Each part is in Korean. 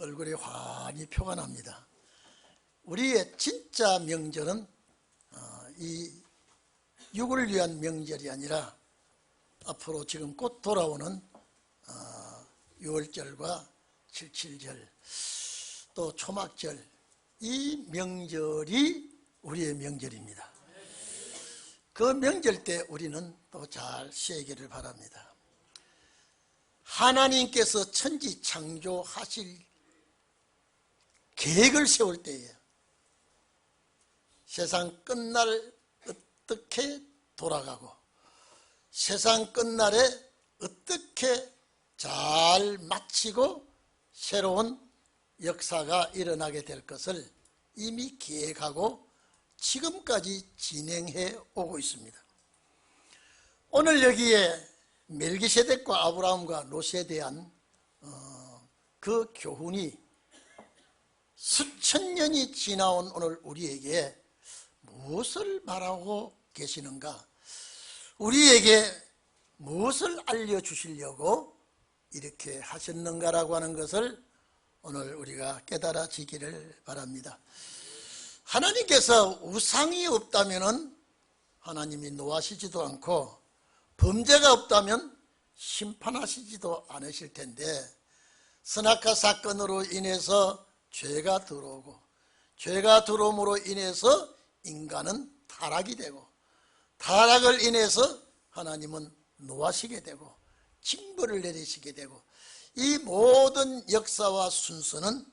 얼굴에 환히 표가 납니다. 우리의 진짜 명절은 이 육을 위한 명절이 아니라 앞으로 지금 곧 돌아오는 6월절과 7.7절 또 초막절, 이 명절이 우리의 명절입니다. 그 명절 때 우리는 또 잘 쉬기를 바랍니다. 하나님께서 천지 창조하실 계획을 세울 때에 세상 끝날 어떻게 돌아가고 세상 끝날에 어떻게 잘 마치고 새로운 역사가 일어나게 될 것을 이미 계획하고 지금까지 진행해 오고 있습니다. 오늘 여기에 멜기세덱과 아브라함과 롯에 대한 그 교훈이 수천 년이 지나온 오늘 우리에게 무엇을 말하고 계시는가, 우리에게 무엇을 알려주시려고 이렇게 하셨는가라고 하는 것을 오늘 우리가 깨달아지기를 바랍니다. 하나님께서 우상이 없다면 하나님이 노하시지도 않고 범죄가 없다면 심판하시지도 않으실 텐데, 선악과 사건으로 인해서 죄가 들어오고 죄가 들어옴으로 인해서 인간은 타락이 되고 타락을 인해서 하나님은 노하시게 되고 징벌을 내리시게 되고, 이 모든 역사와 순서는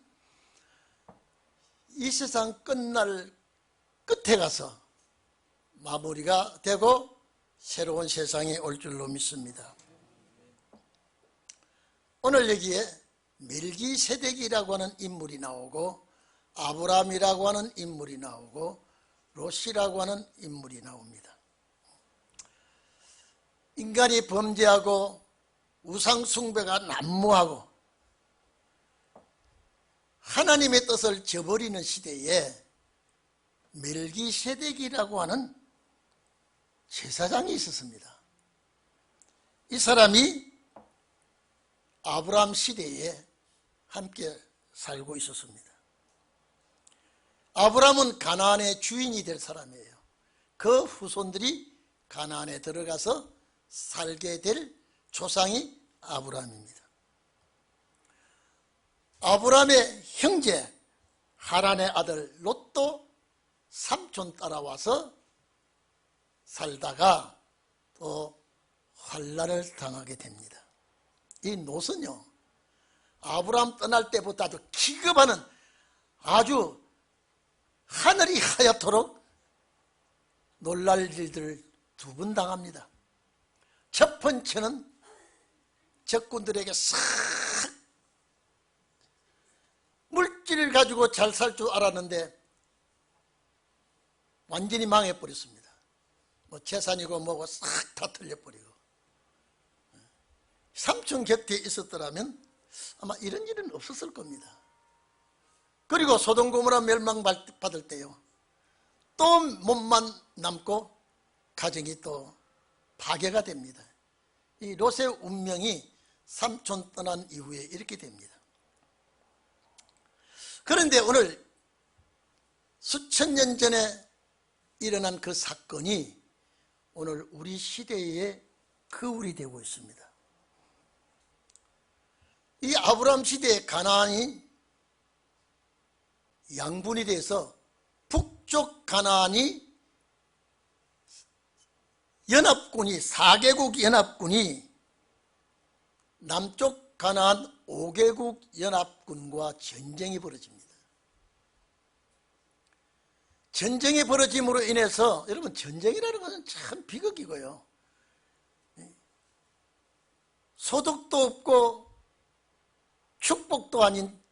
이 세상 끝날 끝에 가서 마무리가 되고 새로운 세상이 올 줄로 믿습니다. 오늘 여기에 멜기세덱이라고 하는 인물이 나오고 아브라함이라고 하는 인물이 나오고 롯이라고 하는 인물이 나옵니다. 인간이 범죄하고 우상숭배가 난무하고 하나님의 뜻을 저버리는 시대에 멜기세덱이라고 하는 제사장이 있었습니다. 이 사람이 아브라함 시대에 함께 살고 있었습니다. 아브라함은 가나안의 주인이 될 사람이에요. 그 후손들이 가나안에 들어가서 살게 될 조상이 아브라함입니다. 아브라함의 형제 하란의 아들 롯도 삼촌 따라와서 살다가 또 환난을 당하게 됩니다. 이 롯은요, 아브라함 떠날 때보다도 기급하는 아주 하늘이 하얗도록 놀랄 일들을 두 번 당합니다. 첫 번째는 적군들에게 싹 물질을 가지고 잘 살 줄 알았는데 완전히 망해버렸습니다. 뭐 재산이고 뭐고 싹 다 틀려버리고. 삼촌 곁에 있었더라면 아마 이런 일은 없었을 겁니다. 그리고 소돔 고모라 멸망받을 때요, 또 몸만 남고 가정이 또 파괴가 됩니다. 이 롯의 운명이 삼촌 떠난 이후에 이렇게 됩니다. 그런데 오늘 수천 년 전에 일어난 그 사건이 오늘 우리 시대의 거울이 되고 있습니다. 이 아브라함 시대의 가나안이 양분이 돼서 북쪽 가나안이 연합군이 4개국 연합군이 남쪽 가나안 5개국 연합군과 전쟁이 벌어집니다. 전쟁이 벌어짐으로 인해서, 여러분, 전쟁이라는 것은 참 비극이고요, 소득도 없고 축복도 아닌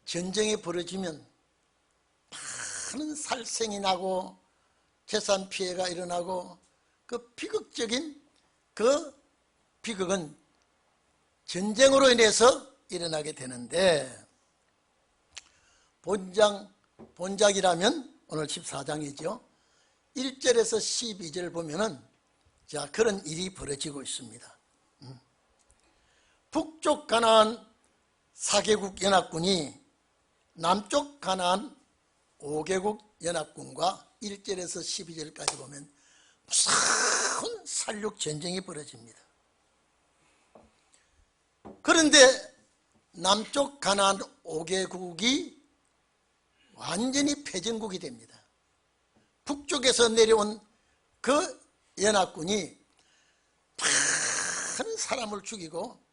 전쟁이 벌어지면 많은 살생이 나고 재산 피해가 일어나고, 그 비극적인 그 비극은 전쟁으로 인해서 일어나게 되는데, 본작이라면 오늘 14장이죠 1절에서 12절 보면은 자, 그런 일이 벌어지고 있습니다. 북쪽 가나안 4개국 연합군이 남쪽 가나안 5개국 연합군과 1절에서 12절까지 보면 무서운 살육 전쟁이 벌어집니다. 그런데 남쪽 가나안 5개국이 완전히 패전국이 됩니다. 북쪽에서 내려온 그 연합군이 많은 사람을 죽이고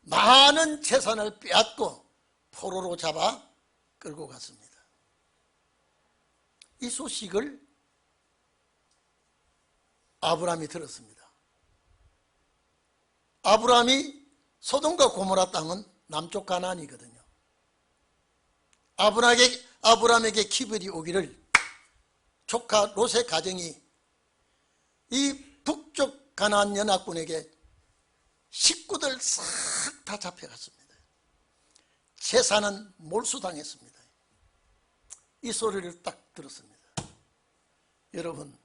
많은 재산을 빼앗고 포로로 잡아 끌고 갔습니다. 이 소식을 아브라함이 들었습니다. 아브라함이 소돔과 고모라 땅은 남쪽 가나안이거든요. 아브라함에게 기별이 오기를 조카 롯의 가정이 이 북쪽 가나안 연합군에게 식구들 싹 다 잡혀갔습니다. 재산은 몰수당했습니다. 이 소리를 딱 들었습니다. 여러분,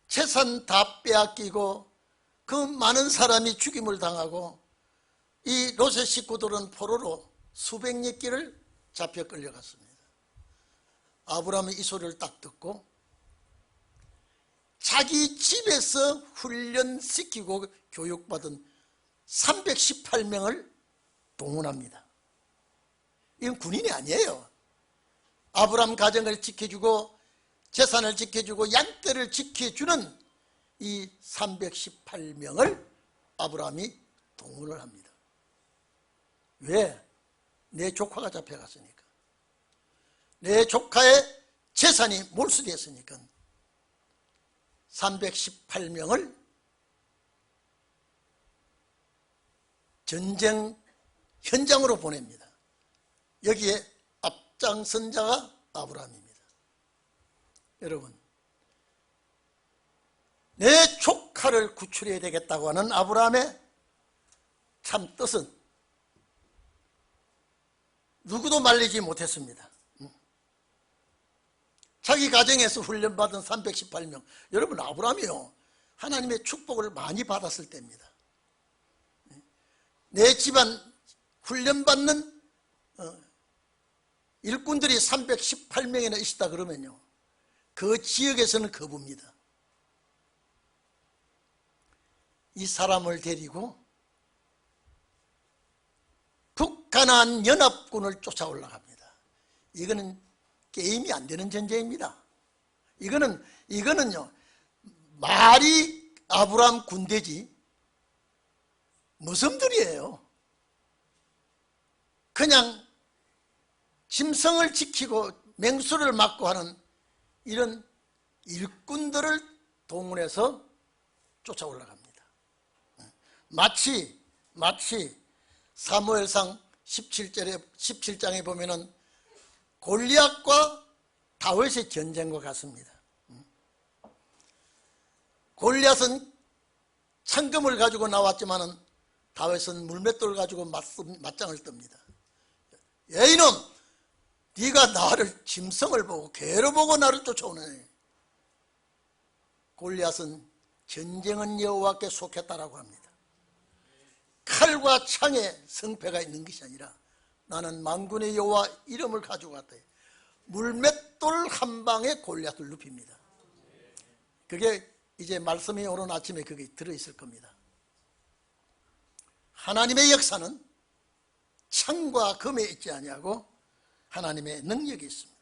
재산 다 빼앗기고 그 많은 사람이 죽임을 당하고 이 롯의 식구들은 포로로 수백리 길을 잡혀 끌려갔습니다. 아브라함이 이 소리를 딱 듣고 자기 집에서 훈련시키고 교육받은 318명을 동원합니다. 이건 군인이 아니에요. 아브라함 가정을 지켜주고 재산을 지켜주고 양떼를 지켜주는 이 318명을 아브라함이 동원을 합니다. 왜? 내 조카가 잡혀갔으니까. 내 조카의 재산이 몰수됐으니까 318명을 전쟁 현장으로 보냅니다. 여기에 앞장선 자가 아브라함입니다. 여러분, 내 조카를 구출해야 되겠다고 하는 아브라함의 참 뜻은 누구도 말리지 못했습니다. 자기 가정에서 훈련받은 318명. 여러분, 아브라함이요, 하나님의 축복을 많이 받았을 때입니다. 내 집안 훈련받는 일꾼들이 318명이나 있다 그러면요, 그 지역에서는 거부입니다. 이 사람을 데리고 북가나안 연합군을 쫓아 올라갑니다. 이거는 게임이 안 되는 전쟁입니다. 이거는요, 말이 아브라함 군대지 무슨들이에요. 그냥 짐승을 지키고 맹수를 막고 하는 이런 일꾼들을 동원해서 쫓아 올라갑니다. 마치 사무엘상 17장에 보면은 골리앗과 다윗의 전쟁과 같습니다. 골리앗은 창금을 가지고 나왔지만은 다윗은 물맷돌을 가지고 맞짱을 뜹니다. 야, 이놈, 네가 나를 짐승을 보고 개로 보고 나를 쫓아오네. 골리앗은 전쟁은 여호와께 속했다라고 합니다. 칼과 창에 성패가 있는 것이 아니라 나는 만군의 여호와 이름을 가지고 왔다. 물맷돌 한 방에 골리앗을 눕힙니다. 그게 이제 말씀이 오는 아침에 그게 들어있을 겁니다. 하나님의 역사는 창과 금에 있지 아니하고 하나님의 능력이 있습니다.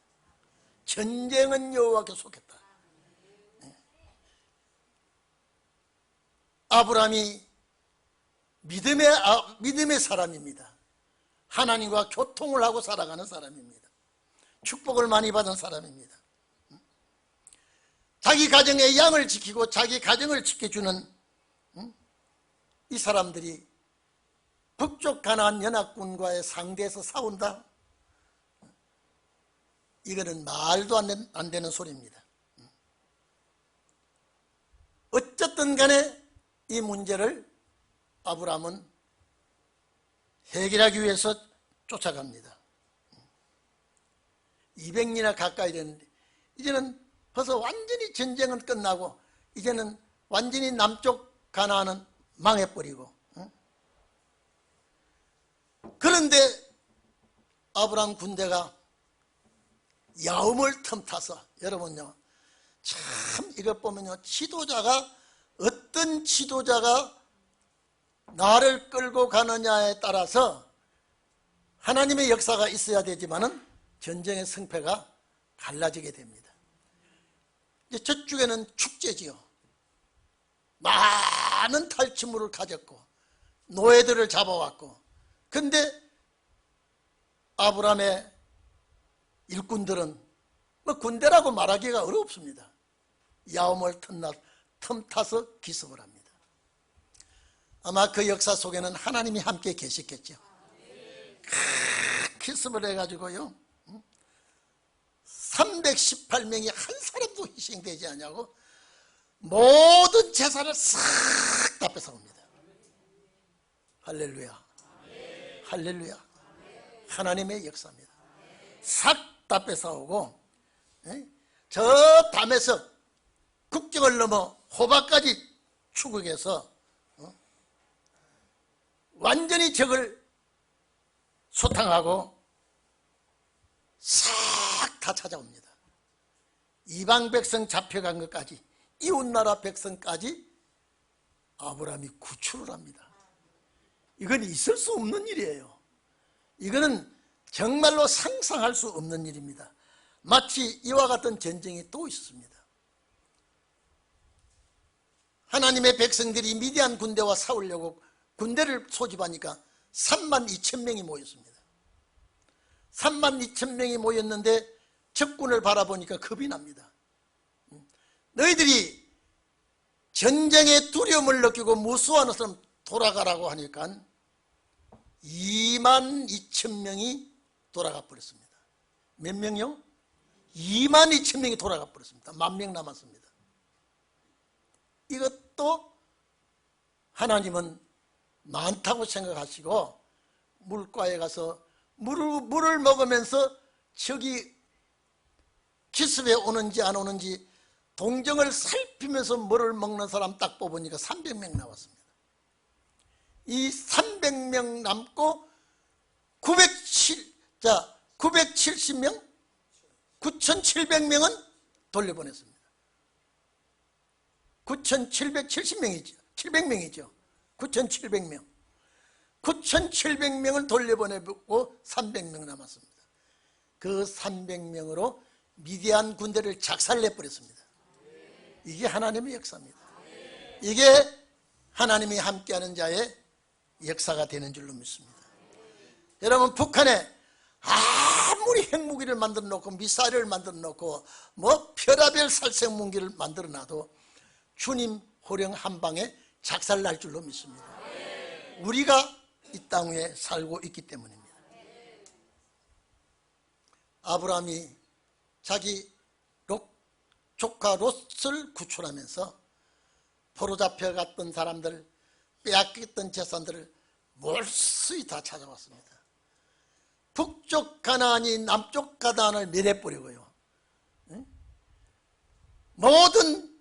전쟁은 여호와께 속했다. 아브라함이 믿음의 사람입니다. 하나님과 교통을 하고 살아가는 사람입니다. 축복을 많이 받은 사람입니다. 자기 가정의 양을 지키고 자기 가정을 지켜주는 이 사람들이 북쪽 가나안 연합군과의 상대에서 싸운다? 이거는 말도 안 되는 소리입니다. 어쨌든 간에 이 문제를 아브라함은 해결하기 위해서 쫓아갑니다. 200리나 가까이 됐는데 이제는 벌써 완전히 전쟁은 끝나고 이제는 완전히 남쪽 가나안은 망해버리고 그런데 아브라함 군대가 야움을 틈타서, 여러분요, 참 이것 보면요, 어떤 지도자가 나를 끌고 가느냐에 따라서 하나님의 역사가 있어야 되지만은 전쟁의 승패가 갈라지게 됩니다. 이제 저쪽에는 축제지요. 많은 탈취물을 가졌고 노예들을 잡아왔고, 근데 아브라함의 일꾼들은 뭐 군대라고 말하기가 어렵습니다. 야움을 틈타서 기습을 합니다. 아마 그 역사 속에는 하나님이 함께 계셨겠죠. 기습을 해가지고요, 318명이 한 사람도 희생되지 않냐고 모든 재산을 싹 다 뺏어옵니다. 할렐루야, 할렐루야. 하나님의 역사입니다. 싹 다 뺏어오고, 저 밤에서 국경을 넘어 호박까지 추격해서 완전히 적을 소탕하고 싹 다 찾아옵니다. 이방 백성 잡혀간 것까지, 이웃나라 백성까지 아브라함이 구출을 합니다. 이건 있을 수 없는 일이에요. 이거는 정말로 상상할 수 없는 일입니다. 마치 이와 같은 전쟁이 또 있습니다. 하나님의 백성들이 미디안 군대와 싸우려고 군대를 소집하니까 32,000명이 모였습니다. 32,000명이 모였는데 적군을 바라보니까 겁이 납니다. 너희들이 전쟁의 두려움을 느끼고 무수한 것처럼 돌아가라고 하니까 22,000명이 돌아가 버렸습니다. 몇 명이요? 22,000명이 돌아가 버렸습니다. 10,000명 남았습니다. 이것도 하나님은 많다고 생각하시고 물가에 가서 물을 먹으면서 적이 기습에 오는지 안 오는지 동정을 살피면서 물을 먹는 사람 딱 뽑으니까 300명 나왔습니다. 이 300명 남고 970명, 9,700명은 돌려보냈습니다. 9,770명이죠. 700명이죠. 9,700명. 9,700명을 돌려보내고 300명 남았습니다. 그 300명으로 미디안 군대를 작살내버렸습니다. 이게 하나님의 역사입니다. 이게 하나님이 함께하는 자의 역사가 되는 줄로 믿습니다. 여러분, 북한에 아무리 핵무기를 만들어 놓고 미사일을 만들어 놓고 뭐 별하별 살생 무기를 만들어 놔도 주님 호령 한 방에 작살날 줄로 믿습니다. 우리가 이 땅 위에 살고 있기 때문입니다. 아브라함이 자기 조카 롯을 구출하면서 포로 잡혀갔던 사람들, 빼앗겼던 재산들을 몰수히 다 찾아왔습니다. 북쪽 가나안이 남쪽 가나안을 멸해버리고요, 모든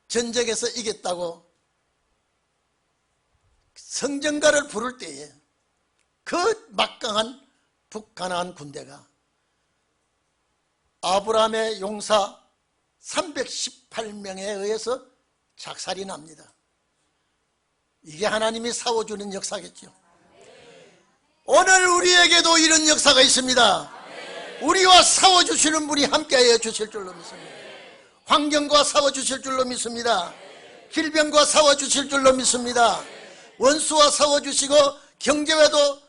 전쟁에서 이겼다고 성전가를 부를 때에 그 막강한 북가나안 군대가 아브라함의 용사 318명에 의해서 작살이 납니다. 이게 하나님이 싸워주는 역사겠죠. 오늘 우리에게도 이런 역사가 있습니다. 우리와 싸워주시는 분이 함께하여 주실 줄로 믿습니다. 환경과 싸워주실 줄로 믿습니다. 질병과 싸워주실 줄로 믿습니다. 원수와 싸워주시고 경제와도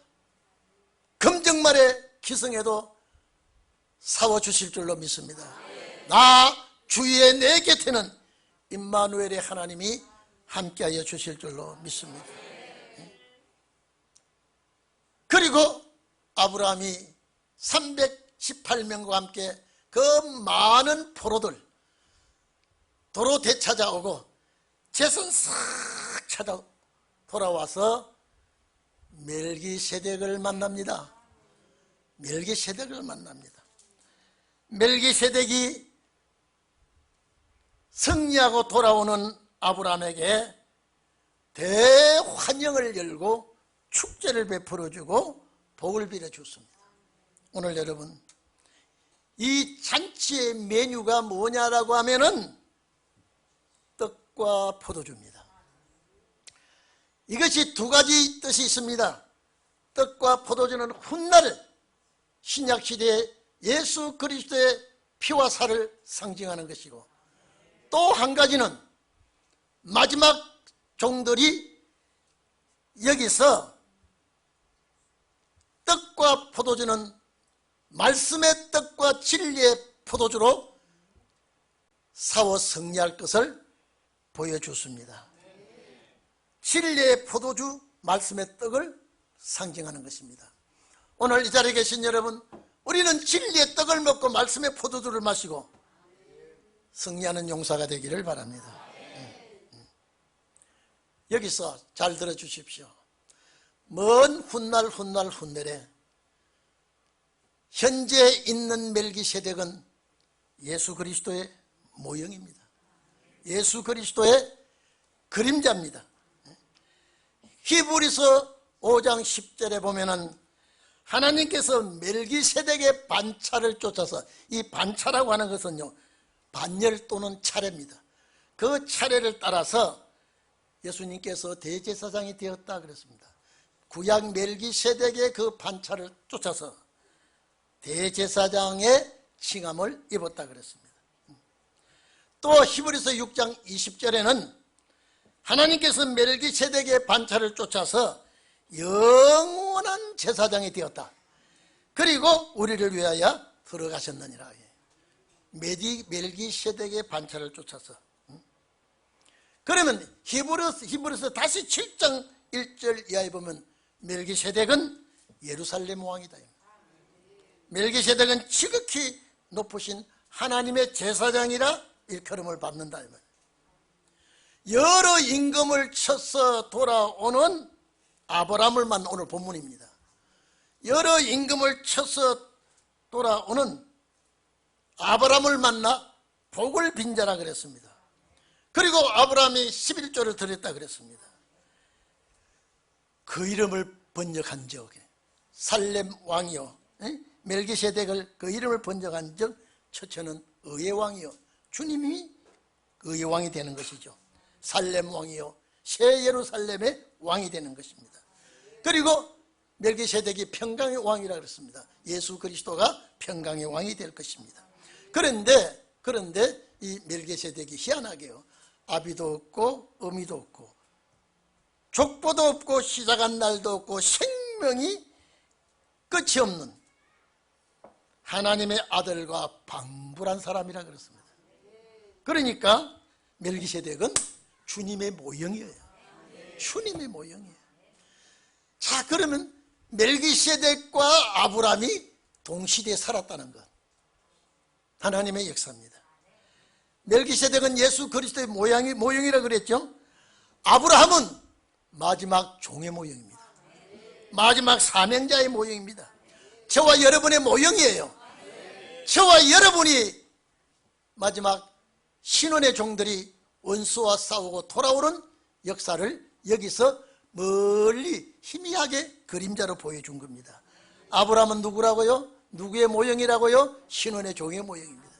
금정말에 기승에도 싸워주실 줄로 믿습니다. 나 주위의 내 곁에는 임마누엘의 하나님이 함께하여 주실 줄로 믿습니다. 그리고 아브라함이 318명과 함께 그 많은 포로들 도로 되찾아오고 재산 싹 찾아 돌아와서 멜기세덱을 만납니다. 멜기세덱을 만납니다. 멜기세덱이 승리하고 돌아오는 아브라함에게 대환영을 열고 축제를 베풀어주고 복을 빌어줬습니다. 오늘 여러분, 이 잔치의 메뉴가 뭐냐라고 하면은 떡과 포도주입니다. 이것이 두 가지 뜻이 있습니다. 떡과 포도주는 훗날 신약시대에 예수 그리스도의 피와 살을 상징하는 것이고, 또 한 가지는 마지막 종들이 여기서 떡과 포도주는 말씀의 떡과 진리의 포도주로 싸워 승리할 것을 보여주습니다. 진리의 포도주, 말씀의 떡을 상징하는 것입니다. 오늘 이 자리에 계신 여러분, 우리는 진리의 떡을 먹고 말씀의 포도주를 마시고 승리하는 용사가 되기를 바랍니다. 여기서 잘 들어주십시오. 먼 훗날 훗날에 현재 있는 멜기세덱은 예수 그리스도의 모형입니다. 예수 그리스도의 그림자입니다. 히브리서 5장 10절에 보면은 하나님께서 멜기세덱의 반차를 쫓아서, 이 반차라고 하는 것은요, 반열 또는 차례입니다. 그 차례를 따라서 예수님께서 대제사장이 되었다 그랬습니다. 구약 멜기세덱의 그 반차를 쫓아서 대제사장의 칭함을 입었다 그랬습니다. 또 히브리서 6장 20절에는 하나님께서 멜기세덱의 반차를 쫓아서 영원한 제사장이 되었다. 그리고 우리를 위하여 들어가셨느니라. 멜기세덱의 반차를 쫓아서. 그러면 히브리서 다시 7장 1절 이하에 보면 멜기세덱은 예루살렘 왕이다. 멜기세덱은 지극히 높으신 하나님의 제사장이라 일컬음을 받는다. 여러 임금을 쳐서 돌아오는 아브라함을 만난 오늘 본문입니다. 여러 임금을 쳐서 돌아오는 아브라함을 만나 복을 빈 자라 그랬습니다. 그리고 아브라함이 11조를 드렸다 그랬습니다. 그 이름을 번역한 적, 살렘 왕이요, 멜기세덱을 그 이름을 번역한 적, 처처는 의의 왕이요, 주님이 의의 왕이 되는 것이죠. 살렘 왕이요, 새 예루살렘의 왕이 되는 것입니다. 그리고 멜기세덱이 평강의 왕이라 그랬습니다. 예수 그리스도가 평강의 왕이 될 것입니다. 그런데 이 멜기세덱이 희한하게요, 아비도 없고 어미도 없고 족보도 없고 시작한 날도 없고 생명이 끝이 없는 하나님의 아들과 방불한 사람이라 그랬습니다. 그러니까 멜기세덱은 주님의 모형이에요. 주님의 모형이에요. 자, 그러면 멜기세덱과 아브라함이 동시대에 살았다는 것, 하나님의 역사입니다. 멜기세덱은 예수 그리스도의 모형이라 그랬죠. 아브라함은 마지막 종의 모형입니다. 마지막 사명자의 모형입니다. 저와 여러분의 모형이에요. 저와 여러분이 마지막 신원의 종들이 원수와 싸우고 돌아오는 역사를 여기서 멀리 희미하게 그림자로 보여준 겁니다. 아브라함은 누구라고요? 누구의 모형이라고요? 신원의 종의 모형입니다.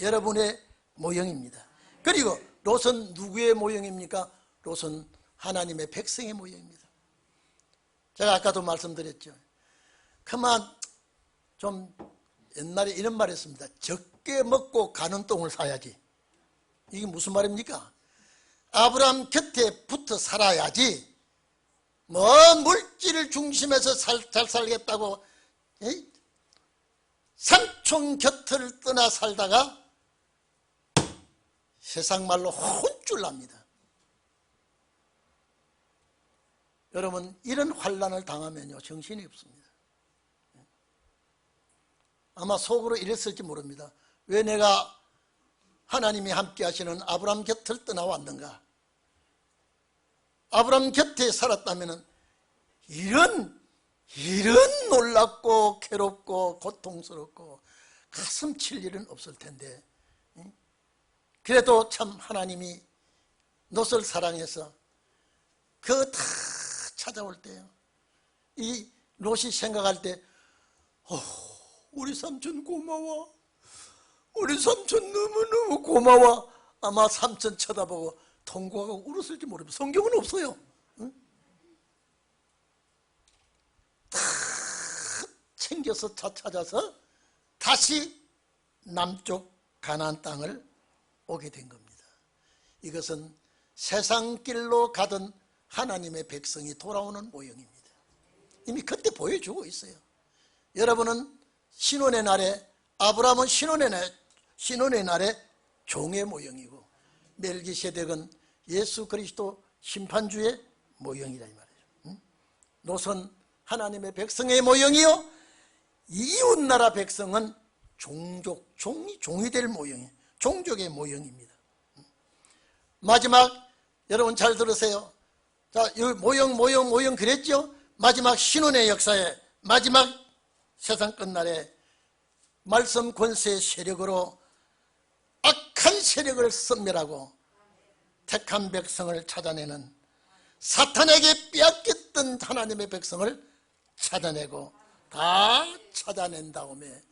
여러분의 모형입니다. 그리고 롯은 누구의 모형입니까? 롯은 하나님의 백성의 모형입니다. 제가 아까도 말씀드렸죠. 그만 좀 옛날에 이런 말 했습니다. 적게 먹고 가는 똥을 사야지. 이게 무슨 말입니까? 아브라함 곁에 붙어 살아야지 뭐 물질을 중심해서 잘 살겠다고 삼촌 곁을 떠나 살다가 세상 말로 혼쭐 납니다. 여러분, 이런 환난을 당하면요 정신이 없습니다. 아마 속으로 이랬을지 모릅니다. 왜 내가 하나님이 함께 하시는 아브라함 곁을 떠나왔는가? 아브라함 곁에 살았다면 이런 놀랍고 괴롭고 고통스럽고 가슴 칠 일은 없을 텐데, 그래도 참 하나님이 롯을 사랑해서 그 다 찾아올 때요 이 롯이 생각할 때 우리 삼촌 고마워, 우리 삼촌 너무너무 고마워. 아마 삼촌 쳐다보고 통곡하고 울었을지 모릅니다. 성경은 없어요. 응? 다 챙겨서 찾아서 다시 남쪽 가나안 땅을 오게 된 겁니다. 이것은 세상 길로 가던 하나님의 백성이 돌아오는 모형입니다. 이미 그때 보여주고 있어요. 여러분은 신혼의 날에, 아브라함은 신혼의 날에 종의 모형이고, 멜기세덱은 예수 그리스도 심판주의 모형이라 이 말이에요. 롯은 하나님의 백성의 모형이요, 이웃나라 백성은 종이 될 모형이에요. 종족의 모형입니다. 마지막, 여러분 잘 들으세요. 자, 이 모형 그랬죠? 마지막 신혼의 역사에, 마지막 세상 끝날에 말씀 권세의 세력으로 악한 세력을 섬멸하고 택한 백성을 찾아내는, 사탄에게 빼앗겼던 하나님의 백성을 찾아내고 다 찾아낸 다음에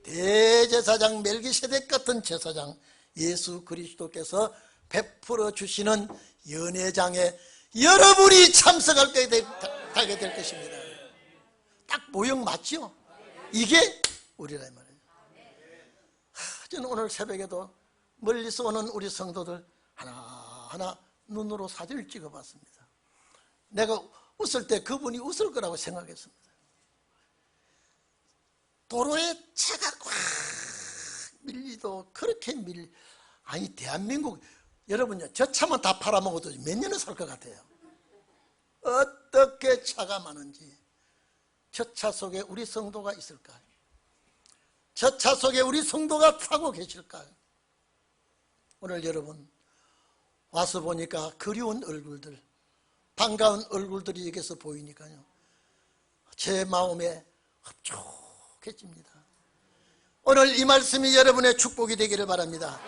대제사장 멜기세덱 같은 제사장 예수 그리스도께서 베풀어 주시는 연회장에 여러분이 참석하게 될 것입니다. 딱 모형 맞죠? 이게 우리라 이 말이에요. 저는 오늘 새벽에도 멀리서 오는 우리 성도들 하나하나 눈으로 사진을 찍어봤습니다. 내가 웃을 때 그분이 웃을 거라고 생각했습니다. 도로에 차가 꽉 밀리도 그렇게 아니 대한민국, 여러분요, 저 차만 다 팔아먹어도 몇 년을 살 것 같아요. 어떻게 차가 많은지. 저 차 속에 우리 성도가 있을까요? 저 차 속에 우리 성도가 타고 계실까요? 오늘 여러분 와서 보니까 그리운 얼굴들, 반가운 얼굴들이 여기서 보이니까요, 제 마음에 흡족해집니다. 오늘 이 말씀이 여러분의 축복이 되기를 바랍니다.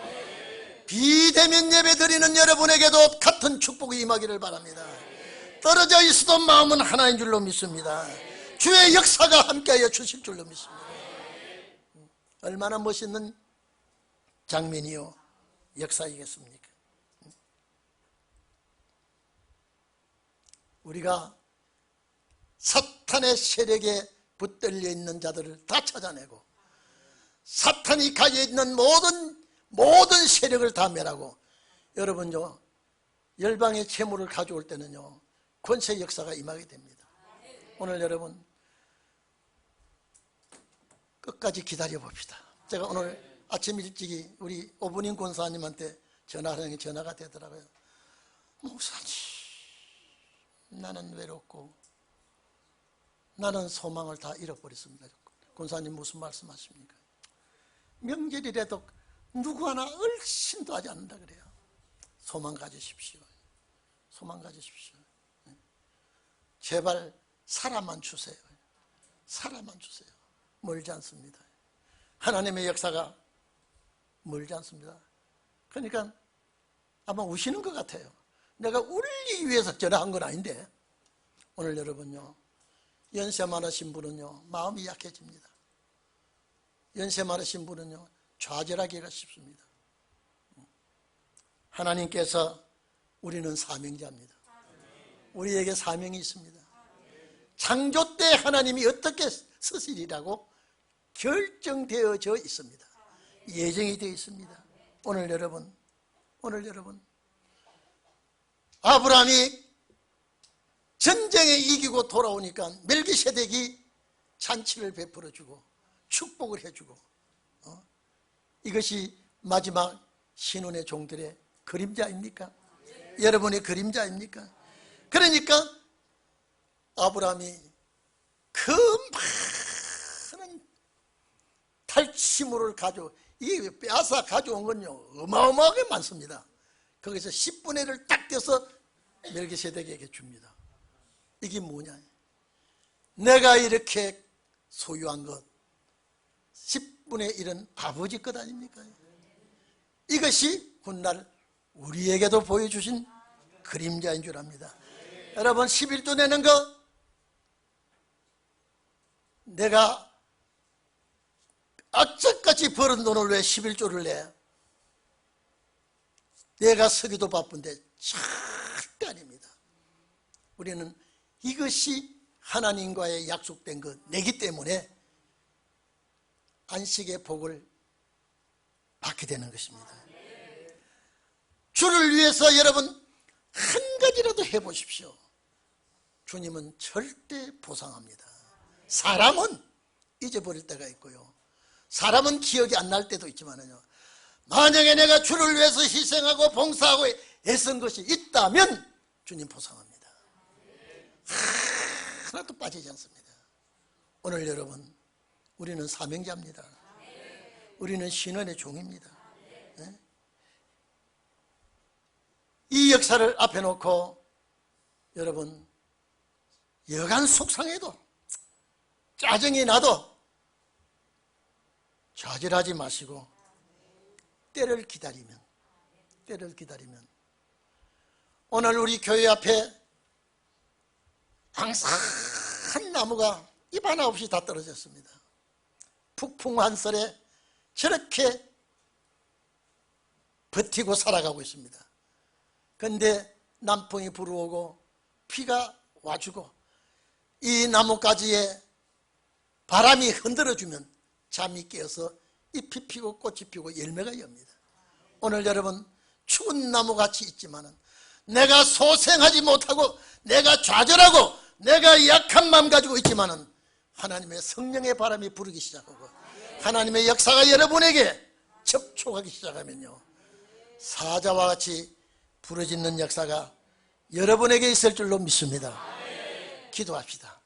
비대면 예배 드리는 여러분에게도 같은 축복이 임하기를 바랍니다. 떨어져 있어도 마음은 하나인 줄로 믿습니다. 주의 역사가 함께하여 주실 줄로 믿습니다. 얼마나 멋있는 장면이요 역사이겠습니까? 우리가 사탄의 세력에 붙들려 있는 자들을 다 찾아내고, 사탄이 가지고 있는 모든 세력을 다 멸하고, 여러분요, 열방의 재물을 가져올 때는요, 권세 역사가 임하게 됩니다. 오늘 여러분 끝까지 기다려 봅시다. 제가 오늘 아침 일찍이 우리 오분인 권사님한테 전화하는 게 전화가 되더라고요. 목사님, 나는 외롭고 나는 소망을 다 잃어버렸습니다. 권사님 무슨 말씀하십니까? 명절이라도 누구 하나 얼씬도 하지 않는다 그래요. 소망 가지십시오. 소망 가지십시오. 제발 사람만 주세요. 사람만 주세요. 멀지 않습니다. 하나님의 역사가 멀지 않습니다. 그러니까 아마 우시는 것 같아요. 내가 울리기 위해서 전화한 건 아닌데, 오늘 여러분요, 연세 많으신 분은요 마음이 약해집니다. 연세 많으신 분은요 좌절하기가 쉽습니다. 하나님께서, 우리는 사명자입니다. 우리에게 사명이 있습니다. 창조 때 하나님이 어떻게 쓰시리라고 결정되어져 있습니다. 예정이 되어 있습니다. 오늘 여러분 아브라함이 전쟁에 이기고 돌아오니까 멜기세덱이 잔치를 베풀어주고 축복을 해주고, 이것이 마지막 신혼의 종들의 그림자입니까? 여러분의 그림자입니까? 그러니까 아브라함이 그 많은 탈취물을 이게 빼앗아 가져온 건요 어마어마하게 많습니다. 거기서 10분의 1을 딱 떼서 멜기세덱에게 줍니다. 이게 뭐냐? 내가 이렇게 소유한 것 10분의 1은 아버지 것 아닙니까? 이것이 훗날 우리에게도 보여주신 그림자인 줄 압니다. 여러분 11조 내는 거 내가 악착같이 벌은 돈을 왜 11조를 내? 내가 서기도 바쁜데 절대 아닙니다. 우리는 이것이 하나님과의 약속된 것 내기 때문에 안식의 복을 받게 되는 것입니다. 주를 위해서 여러분 한 가지라도 해보십시오. 주님은 절대 보상합니다. 사람은 잊어버릴 때가 있고요, 사람은 기억이 안 날 때도 있지만요, 만약에 내가 주를 위해서 희생하고 봉사하고 애쓴 것이 있다면 주님 보상합니다. 하나도 빠지지 않습니다. 오늘 여러분, 우리는 사명자입니다. 우리는 신원의 종입니다. 네? 이 역사를 앞에 놓고 여러분, 여간 속상해도 짜증이 나도 좌절하지 마시고 때를 기다리면 오늘 우리 교회 앞에 앙상한 나무가 잎 하나 없이 다 떨어졌습니다. 북풍한설에 저렇게 버티고 살아가고 있습니다. 그런데 남풍이 불어오고 비가 와주고 이 나뭇가지에 바람이 흔들어주면 잠이 깨어서 잎이 피고 꽃이 피고 열매가 엽니다. 오늘 여러분, 추운 나무같이 있지만은 내가 소생하지 못하고 내가 좌절하고 내가 약한 마음 가지고 있지만은 하나님의 성령의 바람이 부르기 시작하고 하나님의 역사가 여러분에게 접촉하기 시작하면요, 사자와 같이 부르짖는 역사가 여러분에게 있을 줄로 믿습니다. 기도합시다.